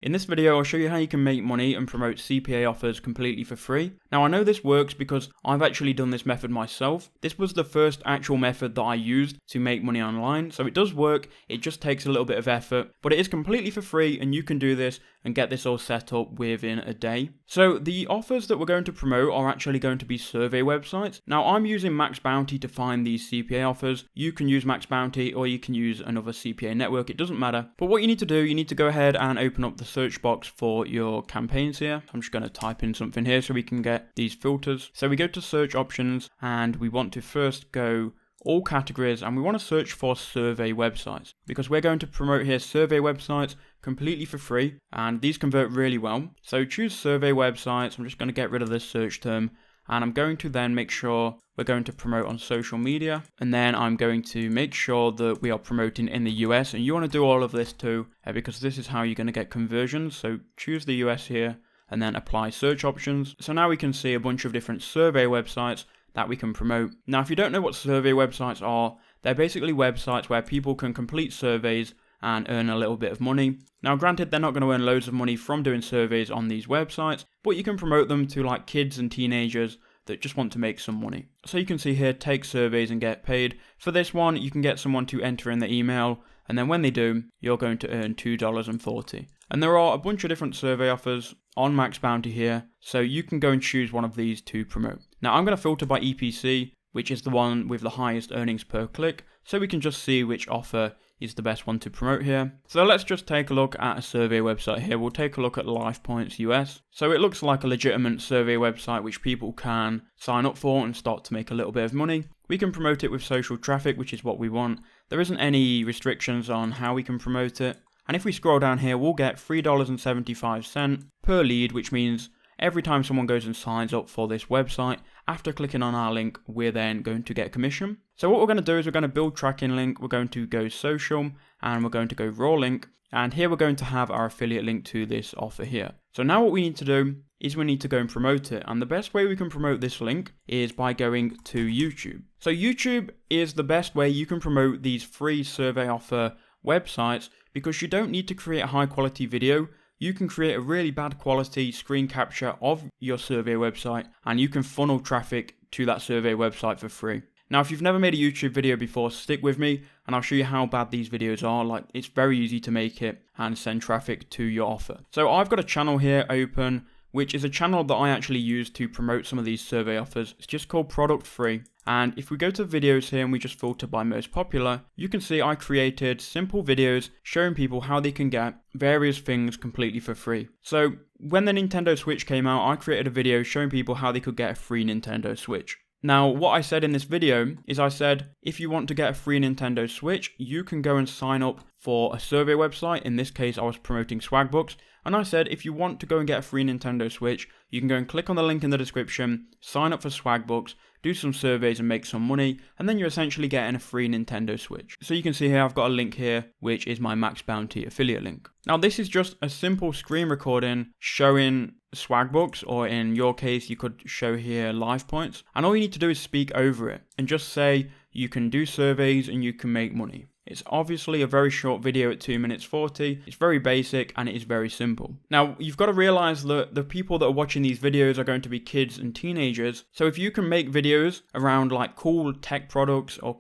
In this video, I'll show you how you can make money and promote CPA offers completely for free. Now, I know this works because I've actually done this method myself. This was the first actual method that I used to make money online, so it does work. It just takes a little bit of effort, but it is completely for free and you can do this and get this all set up within a day. So the offers that we're going to promote are actually going to be survey websites. Now, I'm using Max Bounty to find these CPA offers. You can use Max Bounty or you can use another CPA network. It doesn't matter. But what you need to do, you need to go ahead and open up the search box for your campaigns here. I'm just going to type in something here so we can get these filters. So we go to search options and we want to first go all categories and we want to search for survey websites because we're going to promote here survey websites completely for free and these convert really well. So choose survey websites. I'm just going to get rid of this search term and I'm going to then make sure we're going to promote on social media, and then I'm going to make sure that we are promoting in the US, and you want to do all of this too because this is how you're going to get conversions. So choose the US here and then apply search options. So now we can see a bunch of different survey websites that we can promote. Now, if you don't know what survey websites are, they're basically websites where people can complete surveys and earn a little bit of money. Now, granted, they're not going to earn loads of money from doing surveys on these websites, but you can promote them to like kids and teenagers that just want to make some money. So you can see here, take surveys and get paid. For this one, you can get someone to enter in the email, and then when they do, you're going to earn $2.40. And there are a bunch of different survey offers on Max Bounty here, so you can go and choose one of these to promote. Now, I'm going to filter by EPC, which is the one with the highest earnings per click, so we can just see which offer is the best one to promote here. So let's just take a look at a survey website here. We'll take a look at LifePoints US. So it looks like a legitimate survey website which people can sign up for and start to make a little bit of money. We can promote it with social traffic, which is what we want. There isn't any restrictions on how we can promote it. And if we scroll down here, we'll get $3.75 per lead, which means every time someone goes and signs up for this website, after clicking on our link, we're then going to get a commission. So what we're going to do is we're going to build tracking link, we're going to go social, and we're going to go raw link. And here we're going to have our affiliate link to this offer here. So now what we need to do is we need to go and promote it. And the best way we can promote this link is by going to YouTube. So YouTube is the best way you can promote these free survey offer websites because you don't need to create a high quality video. You can create a really bad quality screen capture of your survey website and you can funnel traffic to that survey website for free. Now, if you've never made a YouTube video before, stick with me and I'll show you how bad these videos are. Like, it's very easy to make it and send traffic to your offer. So I've got a channel here open, which is a channel that I actually use to promote some of these survey offers. It's just called Product Free. And if we go to videos here and we just filter by most popular, you can see I created simple videos showing people how they can get various things completely for free. So when the Nintendo Switch came out, I created a video showing people how they could get a free Nintendo Switch. Now, what I said in this video is I said, if you want to get a free Nintendo Switch, you can go and sign up for a survey website. In this case, I was promoting Swagbucks. And I said, if you want to go and get a free Nintendo Switch, you can go and click on the link in the description, sign up for Swagbucks, do some surveys and make some money, and then you're essentially getting a free Nintendo Switch. So you can see here, I've got a link here, which is my Max Bounty affiliate link. Now, this is just a simple screen recording showing Swagbucks, or in your case, you could show here LifePoints. And all you need to do is speak over it and just say you can do surveys and you can make money. It's obviously a very short video at 2 minutes 40. It's very basic and it is very simple. Now, you've got to realize that the people that are watching these videos are going to be kids and teenagers. So if you can make videos around like cool tech products or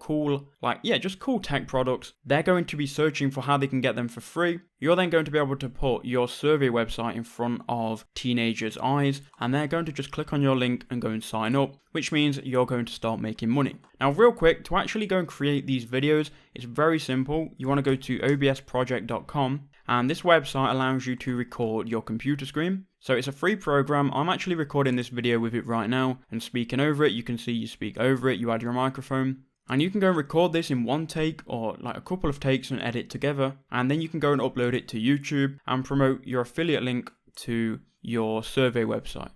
just cool tech products, they're going to be searching for how they can get them for free. You're then going to be able to put your survey website in front of teenagers' eyes and they're going to just click on your link and go and sign up, which means you're going to start making money. Now, real quick, to actually go and create these videos, it's very simple. You want to go to obsproject.com and this website allows you to record your computer screen. So it's a free program. I'm actually recording this video with it right now and speaking over it. You can see you speak over it, you add your microphone. And you can go and record this in one take or like a couple of takes and edit together. And then you can go and upload it to YouTube and promote your affiliate link to your survey website.